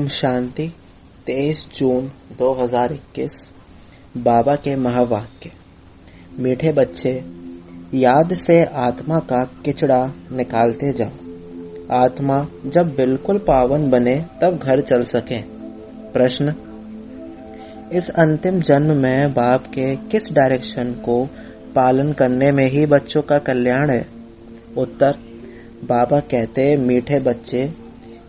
ओम शांति। 23 जून 2021। बाबा के महावाक्य। मीठे बच्चे, याद से आत्मा का किचड़ा निकालते जाओ। आत्मा जब बिल्कुल पावन बने तब घर चल सके। प्रश्न: इस अंतिम जन्म में बाप के किस डायरेक्शन को पालन करने में ही बच्चों का कल्याण है? उत्तर: बाबा कहते, मीठे बच्चे,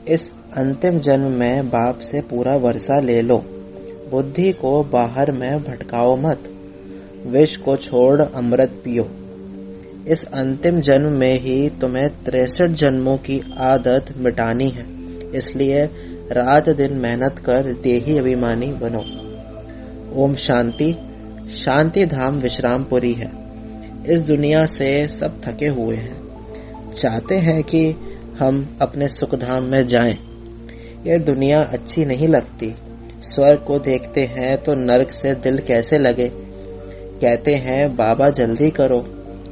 इस अंतिम जन्म में बाप से पूरा वर्षा ले लो। बुद्धि को बाहर में भटकाओ मत। विष को छोड़ अमृत पियो। इस अंतिम जन्म में ही तुम्हें 63 जन्मों की आदत मिटानी है। इसलिए रात दिन मेहनत कर देही अभिमानी बनो। ओम शांति। शांति धाम विश्रामपुरी है। इस दुनिया से सब थके हुए हैं, चाहते हैं कि हम अपने सुख धाम में जाएं। यह दुनिया अच्छी नहीं लगती। स्वर्ग को देखते हैं तो नरक से दिल कैसे लगे। कहते हैं, बाबा जल्दी करो,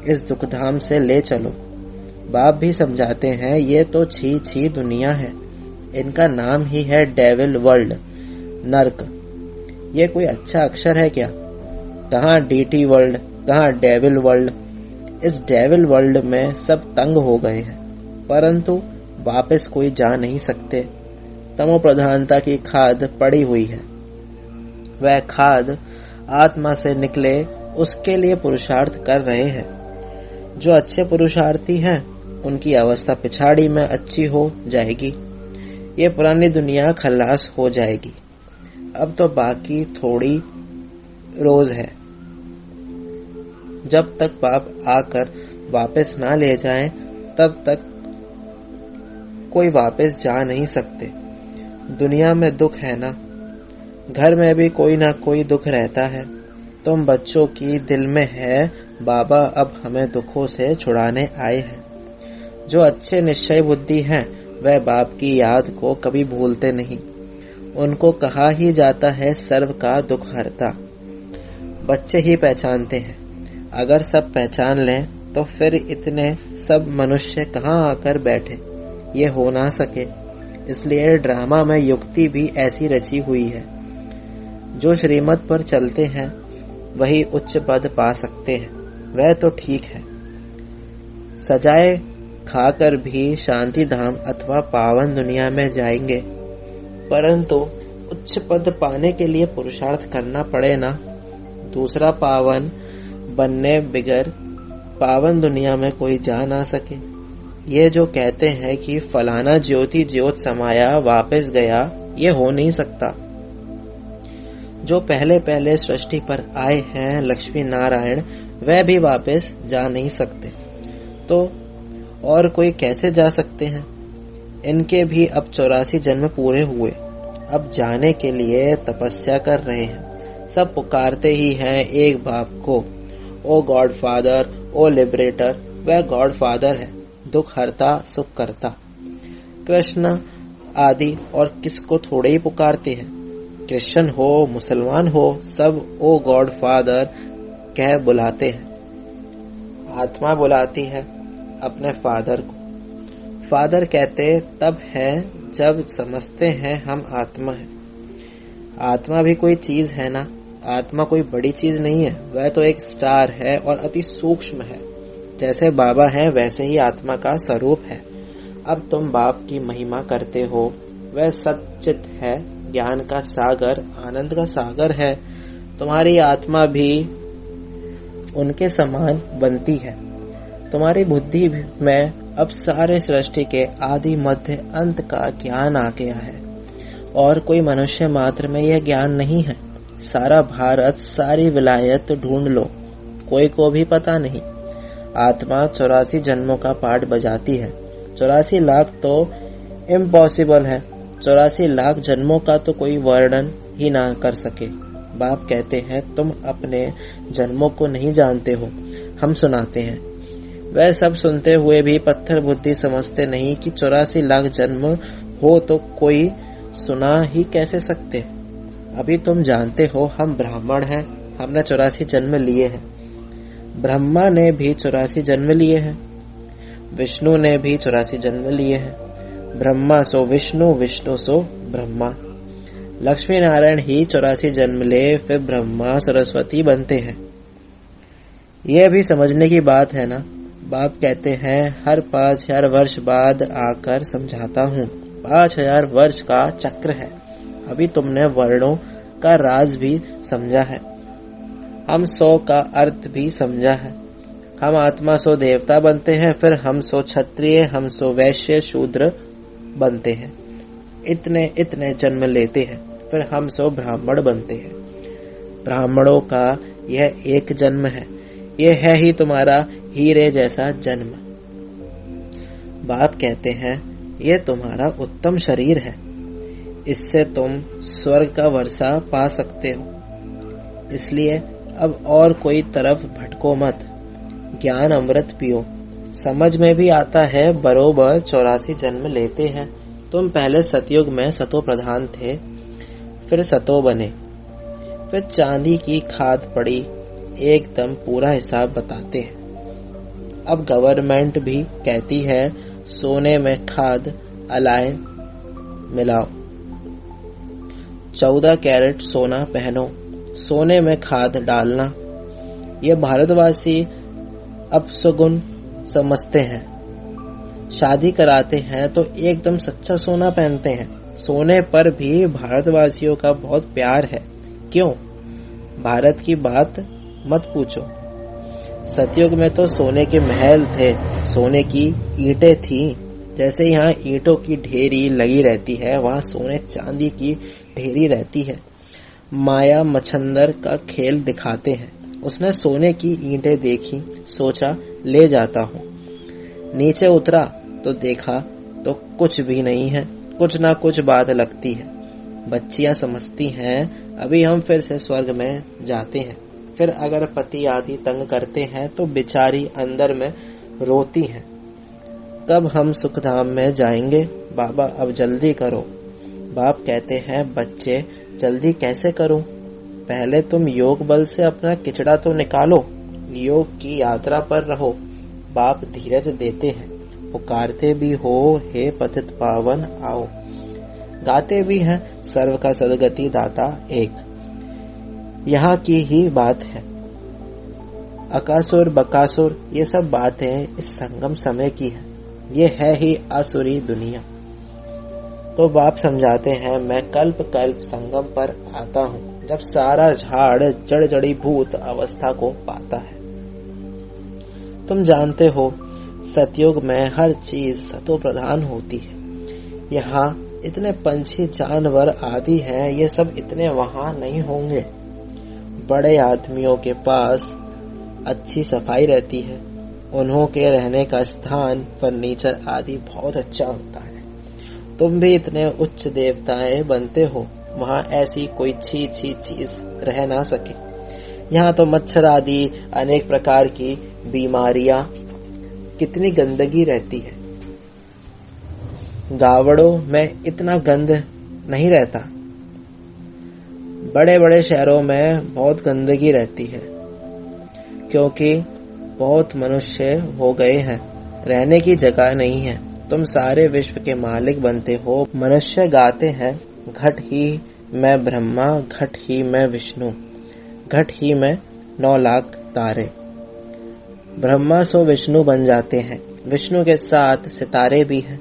इस दुख धाम से ले चलो। बाप भी समझाते हैं, ये तो छी छी दुनिया है। इनका नाम ही है डेविल वर्ल्ड, नरक। ये कोई अच्छा अक्षर है क्या? कहाँ डीटी वर्ल्ड, कहाँ डेविल वर्ल्ड। इस डेविल वर्ल्ड में सब तंग हो गए हैं, परंतु वापस कोई जा नहीं सकते। तमो प्रधानता की खाद पड़ी हुई है। वह खाद आत्मा से निकले, उसके लिए पुरुषार्थ कर रहे हैं। जो अच्छे पुरुषार्थी हैं, उनकी अवस्था पिछाड़ी में अच्छी हो जाएगी। ये पुरानी दुनिया खल्लास हो जाएगी। अब तो बाकी थोड़ी रोज है। जब तक बाप आकर वापस ना ले जाएं, तब तक कोई वापस जा नहीं सकते। दुनिया में दुख है ना, घर में भी कोई ना कोई दुख रहता है। तुम बच्चों की दिल में है, बाबा अब हमें दुखों से छुड़ाने आए हैं। जो अच्छे निश्चय बुद्धि हैं, वह बाप की याद को कभी भूलते नहीं। उनको कहा ही जाता है सर्व का दुख हरता। बच्चे ही पहचानते हैं। अगर सब पहचान लें तो फिर इतने सब मनुष्य कहाँ आकर बैठे। ये हो ना सके। इसलिए ड्रामा में युक्ति भी ऐसी रची हुई है। जो श्रीमत पर चलते हैं वही उच्च पद पा सकते हैं। वह तो ठीक है, सजाए खाकर भी शांति धाम अथवा पावन दुनिया में जाएंगे, परंतु उच्च पद पाने के लिए पुरुषार्थ करना पड़े ना। दूसरा पावन बनने बिगर पावन दुनिया में कोई जा ना सके। ये जो कहते हैं कि फलाना ज्योति ज्योत समाया वापस गया, ये हो नहीं सकता। जो पहले पहले सृष्टि पर आए हैं लक्ष्मी नारायण, वह भी वापस जा नहीं सकते, तो और कोई कैसे जा सकते हैं? इनके भी अब 84 जन्म पूरे हुए। अब जाने के लिए तपस्या कर रहे हैं। सब पुकारते ही हैं एक बाप को, ओ गॉड फादर, ओ लिबरेटर। वह गॉड फादर है, दुख हरता सुख करता। कृष्ण आदि और किसको थोड़े ही पुकारते हैं। क्रिश्चियन हो मुसलमान हो, सब ओ गॉड फादर कह बुलाते हैं। आत्मा बुलाती है अपने फादर को। फादर कहते तब है जब समझते हैं हम आत्मा है। आत्मा भी कोई चीज है ना। आत्मा कोई बड़ी चीज नहीं है, वह तो एक स्टार है और अति सूक्ष्म है। जैसे बाबा है वैसे ही आत्मा का स्वरूप है। अब तुम बाप की महिमा करते हो। वह सच्चित है, ज्ञान का सागर, आनंद का सागर है। तुम्हारी आत्मा भी उनके समान बनती है। तुम्हारी बुद्धि में अब सारे सृष्टि के आदि मध्य अंत का ज्ञान आ गया है, और कोई मनुष्य मात्र में यह ज्ञान नहीं है। सारा भारत, सारी विलायत ढूंढ लो, कोई को भी पता नहीं। आत्मा 84 जन्मों का पाठ बजाती है। 84 लाख तो इम्पॉसिबल है। 84 लाख जन्मों का तो कोई वर्णन ही ना कर सके। बाप कहते हैं, तुम अपने जन्मों को नहीं जानते हो, हम सुनाते हैं। वह सब सुनते हुए भी पत्थर बुद्धि समझते नहीं कि 84 लाख जन्म हो तो कोई सुना ही कैसे सकते। अभी तुम जानते हो हम ब्राह्मण हैं, हमने 84 जन्म लिए हैं। ब्रह्मा ने भी 84 जन्म लिए हैं। विष्णु ने भी 84 जन्म लिए हैं। ब्रह्मा सो विष्णु, विष्णु सो ब्रह्मा। लक्ष्मी नारायण ही 84 जन्म ले, फिर ब्रह्मा सरस्वती बनते हैं। यह भी समझने की बात है ना। बाप कहते हैं हर 5000 वर्ष बाद आकर समझाता हूँ। 5000 वर्ष का चक्र है। अभी तुमने वर्णों का राज भी समझा है, हम 100 का अर्थ भी समझा है। हम आत्मा 100 देवता बनते हैं, फिर हम 100 क्षत्रिय, हम 100 वैश्य शूद्र बनते हैं। इतने इतने जन्म लेते हैं, फिर हम 100 ब्राह्मण बनते हैं। ब्राह्मणों का यह एक जन्म है। यह है ही तुम्हारा हीरे जैसा जन्म। बाप कहते हैं यह तुम्हारा उत्तम शरीर है, इससे तुम स्वर्ग का वर्षा पा सकते हो। इसलिए अब और कोई तरफ भटको मत, ज्ञान अमृत पियो। समझ में भी आता है बरोबर 84 जन्म लेते हैं। तुम पहले सतयुग में सतो प्रधान थे, फिर सतो बने, फिर चांदी की खाद पड़ी, एकदम पूरा हिसाब बताते हैं। अब गवर्नमेंट भी कहती है सोने में खाद अलाय मिलाओ, 14 कैरेट सोना पहनो, सोने में खाद डालना। ये भारतवासी अब सुगुन समझते हैं। शादी कराते हैं तो एकदम सच्चा सोना पहनते हैं। सोने पर भी भारतवासियों का बहुत प्यार है। क्यों? भारत की बात मत पूछो। सतयुग में तो सोने के महल थे, सोने की ईंटें थी। जैसे यहाँ ईंटों की ढेरी लगी रहती है, वहाँ सोने चांदी की ढेरी रहती है। माया मच्छंदर का खेल दिखाते हैं। उसने सोने की ईंटें देखी, सोचा ले जाता हूँ। नीचे उतरा तो देखा तो कुछ भी नहीं है, कुछ ना कुछ बात लगती है। बच्चियां समझती हैं अभी हम फिर से स्वर्ग में जाते हैं। फिर अगर पति आदि तंग करते हैं तो बेचारी अंदर में रोती हैं, कब हम सुखधाम में जाएंगे? बाबा अब जल्दी करो। बाप कहते हैं बच्चे जल्दी कैसे करूं? पहले तुम योग बल से अपना किचड़ा तो निकालो, योग की यात्रा पर रहो। बाप धीरज देते हैं, पुकारते भी हो हे पतित पावन आओ, गाते भी हैं सर्व का सदगति दाता एक। यहाँ की ही बात है। अकासुर बकासुर ये सब बातें इस संगम समय की है। ये है ही आसुरी दुनिया। तो बाप समझाते हैं मैं कल्प कल्प संगम पर आता हूँ, जब सारा झाड़ जड़ जड़ी भूत अवस्था को पाता है। तुम जानते हो सतयुग में हर चीज सतो प्रधान होती है। यहाँ इतने पंछी जानवर आदि हैं, ये सब इतने वहां नहीं होंगे। बड़े आदमियों के पास अच्छी सफाई रहती है, उन्हों के रहने का स्थान फर्नीचर आदि बहुत अच्छा होता है। तुम भी इतने उच्च देवताएं बनते हो, वहां ऐसी कोई छी छी चीज रह ना सके। यहाँ तो मच्छर आदि अनेक प्रकार की बीमारियां, कितनी गंदगी रहती है। गावड़ों में इतना गंद नहीं रहता। बड़े बड़े शहरों में बहुत गंदगी रहती है, क्योंकि बहुत मनुष्य हो गए हैं, रहने की जगह नहीं है। तुम सारे विश्व के मालिक बनते हो। मनुष्य गाते हैं घट ही मैं ब्रह्मा, घट ही मैं विष्णु, घट ही मैं 9 लाख तारे। ब्रह्मा 100 विष्णु बन जाते हैं, विष्णु के साथ सितारे भी हैं।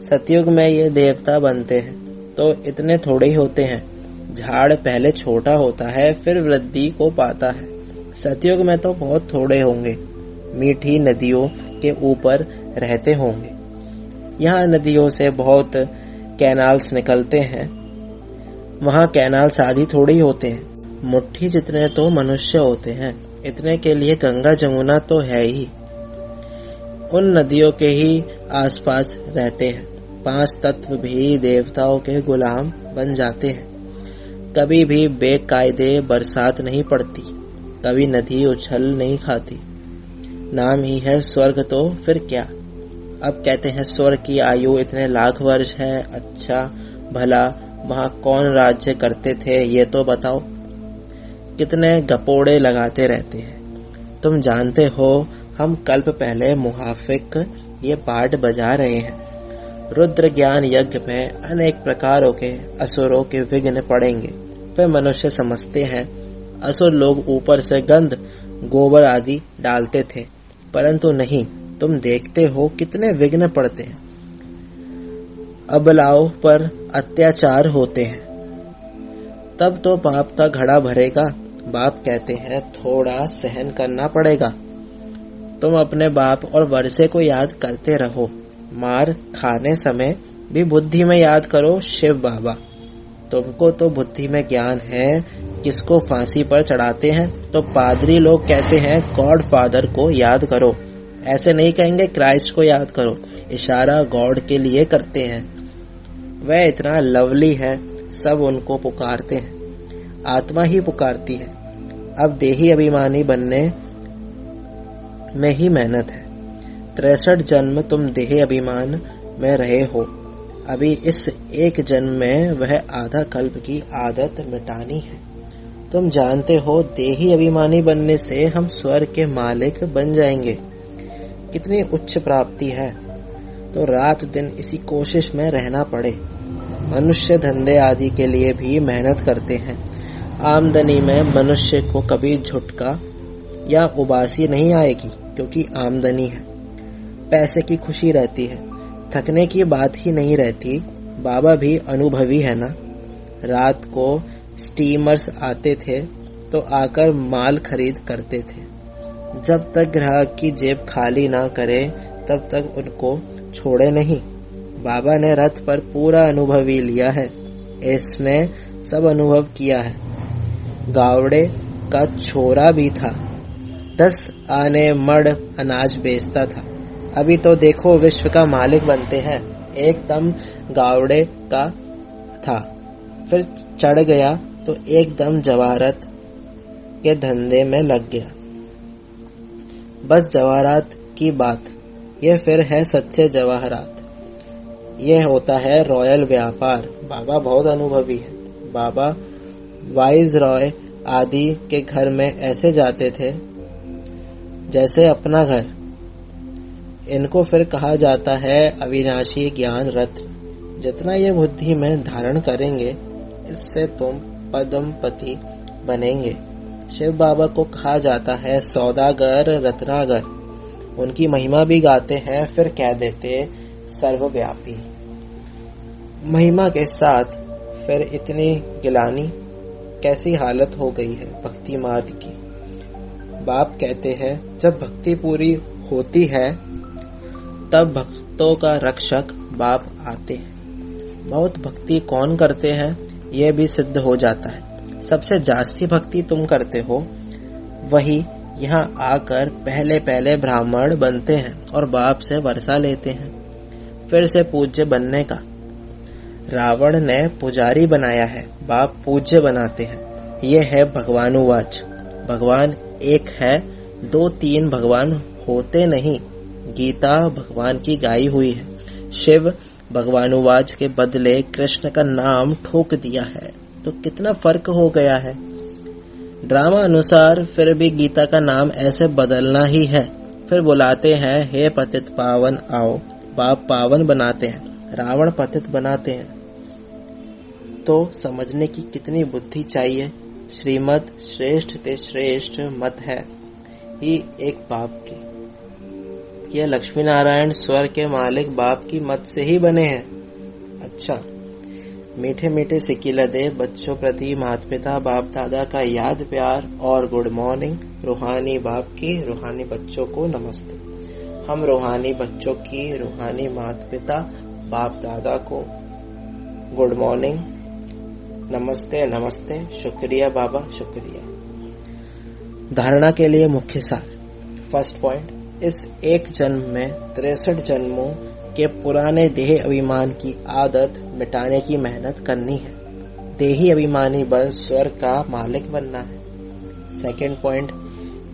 सतयुग में ये देवता बनते हैं तो इतने थोड़े ही होते हैं। झाड़ पहले छोटा होता है, फिर वृद्धि को पाता है। सतयुग में तो बहुत थोड़े होंगे, मीठी नदियों के ऊपर रहते होंगे। यहाँ नदियों से बहुत कैनाल्स निकलते हैं, वहाँ कैनाल्स आदि थोड़ी होते हैं। मुट्ठी जितने तो मनुष्य होते हैं, इतने के लिए गंगा जमुना तो है ही। उन नदियों के ही आसपास रहते हैं। 5 तत्व भी देवताओं के गुलाम बन जाते हैं। कभी भी बेकायदे बरसात नहीं पड़ती, कभी नदी उछल नहीं खाती। नाम ही है स्वर्ग, तो फिर क्या। अब कहते हैं स्वर्ग की आयु इतने लाख वर्ष है। अच्छा भला वहाँ कौन राज्य करते थे ये तो बताओ। कितने गपोड़े लगाते रहते हैं। तुम जानते हो हम कल्प पहले मुहाफिक ये पाठ बजा रहे हैं। रुद्र ज्ञान यज्ञ में अनेक प्रकारों के असुरों के विघ्न पड़ेंगे। वे मनुष्य समझते हैं असुर लोग ऊपर से गंध गोबर आदि डालते थे, परंतु नहीं, तुम देखते हो कितने विघ्न पड़ते हैं। अबलाओं पर अत्याचार होते हैं, तब तो पाप का घड़ा भरेगा। बाप कहते हैं थोड़ा सहन करना पड़ेगा। तुम अपने बाप और वर्षे को याद करते रहो। मार खाने समय भी बुद्धि में याद करो शिव बाबा। तुमको तो बुद्धि में ज्ञान है, किसको फांसी पर चढ़ाते हैं तो पादरी लोग कहते हैं गॉड फादर को याद करो। ऐसे नहीं कहेंगे क्राइस्ट को याद करो, इशारा गॉड के लिए करते हैं। वह इतना लवली है, सब उनको पुकारते हैं, आत्मा ही पुकारती है। अब देही अभिमानी बनने में ही मेहनत है। 63 जन्म तुम देही अभिमान में रहे हो, अभी इस एक जन्म में वह आधा कल्प की आदत मिटानी है। तुम जानते हो देही अभिमानी बनने से हम स्वर्ग के मालिक बन जाएंगे। कितनी उच्च प्राप्ति है, तो रात दिन इसी कोशिश में रहना पड़े। मनुष्य धंधे आदि के लिए भी मेहनत करते हैं। आमदनी में मनुष्य को कभी झुटका या उबासी नहीं आएगी, क्योंकि आमदनी है। पैसे की खुशी रहती है, थकने की बात ही नहीं रहती। बाबा भी अनुभवी है ना। रात को स्टीमर्स आते थे तो आकर माल खरीद करते थे। जब तक ग्राहक की जेब खाली ना करे तब तक उनको छोड़े नहीं। बाबा ने रथ पर पूरा अनुभव लिया है, इसने सब अनुभव किया है। गावड़े का छोरा भी था, 10 आने मड़ अनाज बेचता था। अभी तो देखो विश्व का मालिक बनते हैं। एकदम गावड़े का था, फिर चढ़ गया तो एकदम जवाहरात के धंधे में लग गया। बस जवाहरात की बात, यह फिर है सच्चे जवाहरात। यह होता है रॉयल व्यापार। बाबा बहुत अनुभवी है। बाबा वाइस रॉय आदि के घर में ऐसे जाते थे जैसे अपना घर। इनको फिर कहा जाता है अविनाशी ज्ञान रत्न। जितना ये बुद्धि में धारण करेंगे, इससे तुम पद्मपति बनेंगे। शिव बाबा को कहा जाता है सौदागर रत्नागर। उनकी महिमा भी गाते हैं, फिर कह देते सर्वव्यापी। महिमा के साथ फिर इतनी गिलानी, कैसी हालत हो गई है भक्ति मार्ग की। बाप कहते हैं जब भक्ति पूरी होती है तब भक्तों का रक्षक बाप आते हैं। बहुत भक्ति कौन करते हैं यह भी सिद्ध हो जाता है। सबसे जास्ती भक्ति तुम करते हो, वही यहाँ आकर पहले पहले ब्राह्मण बनते हैं और बाप से वर्षा लेते हैं, फिर से पूज्य बनने का। रावण ने पुजारी बनाया है, बाप पूज्य बनाते हैं। ये है भगवानुवाच। भगवान एक है, 2-3 भगवान होते नहीं। गीता भगवान की गाई हुई है। शिव भगवानुवाच के बदले कृष्ण का नाम ठोक दिया है, तो कितना फर्क हो गया है। ड्रामा अनुसार फिर भी गीता का नाम ऐसे बदलना ही है। फिर बुलाते हैं हे पतित पावन आओ। बाप पावन बनाते हैं, रावण पतित बनाते हैं। तो समझने की कितनी बुद्धि चाहिए। श्रीमत श्रेष्ठ ते श्रेष्ठ मत है ही एक बाप की। यह लक्ष्मी नारायण स्वर्ग के मालिक बाप की मत से ही बने हैं। अच्छा, मीठे मीठे सिकिला दे बच्चों प्रति माता पिता बाप दादा का याद प्यार और गुड मॉर्निंग। रूहानी बाप की रूहानी बच्चों को नमस्ते। हम रूहानी बच्चों की रूहानी माता पिता बाप दादा को गुड मॉर्निंग, नमस्ते नमस्ते, शुक्रिया बाबा शुक्रिया। धारणा के लिए मुख्य सार। फर्स्ट पॉइंट, इस एक जन्म में 63 जन्मों के पुराने देह अभिमान की आदत मिटाने की मेहनत करनी है। देही अभिमानी बन स्वर्ग का मालिक बनना है। सेकंड पॉइंट,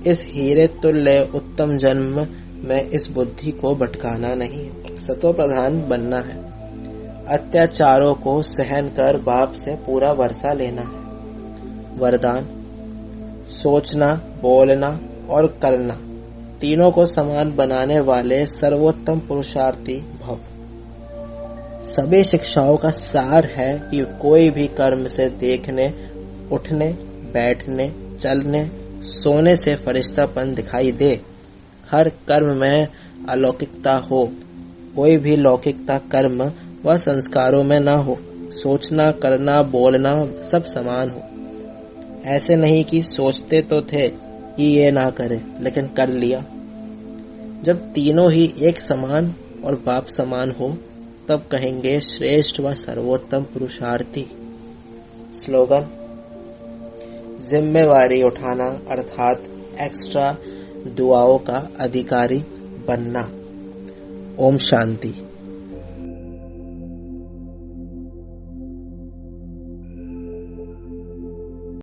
इस हीरे तुल्य उत्तम जन्म में इस बुद्धि को भटकाना नहीं है, सतो प्रधान बनना है। अत्याचारों को सहन कर बाप से पूरा वर्षा लेना है। वरदान, सोचना, बोलना और करना तीनों को समान बनाने वाले सर्वोत्तम पुरुषार्थी भव। सभी शिक्षाओं का सार है कि कोई भी कर्म से देखने, उठने, बैठने, चलने, सोने से फरिश्तापन दिखाई दे। हर कर्म में अलौकिकता हो, कोई भी लौकिकता कर्म व संस्कारों में न हो। सोचना, करना, बोलना सब समान हो। ऐसे नहीं कि सोचते तो थे कि ये ना करें, लेकिन कर लिया। जब तीनों ही एक समान और बाप समान हो, तब कहेंगे श्रेष्ठ व सर्वोत्तम पुरुषार्थी। स्लोगन: जिम्मेवारी उठाना अर्थात एक्स्ट्रा दुआओं का अधिकारी बनना। ओम शांति।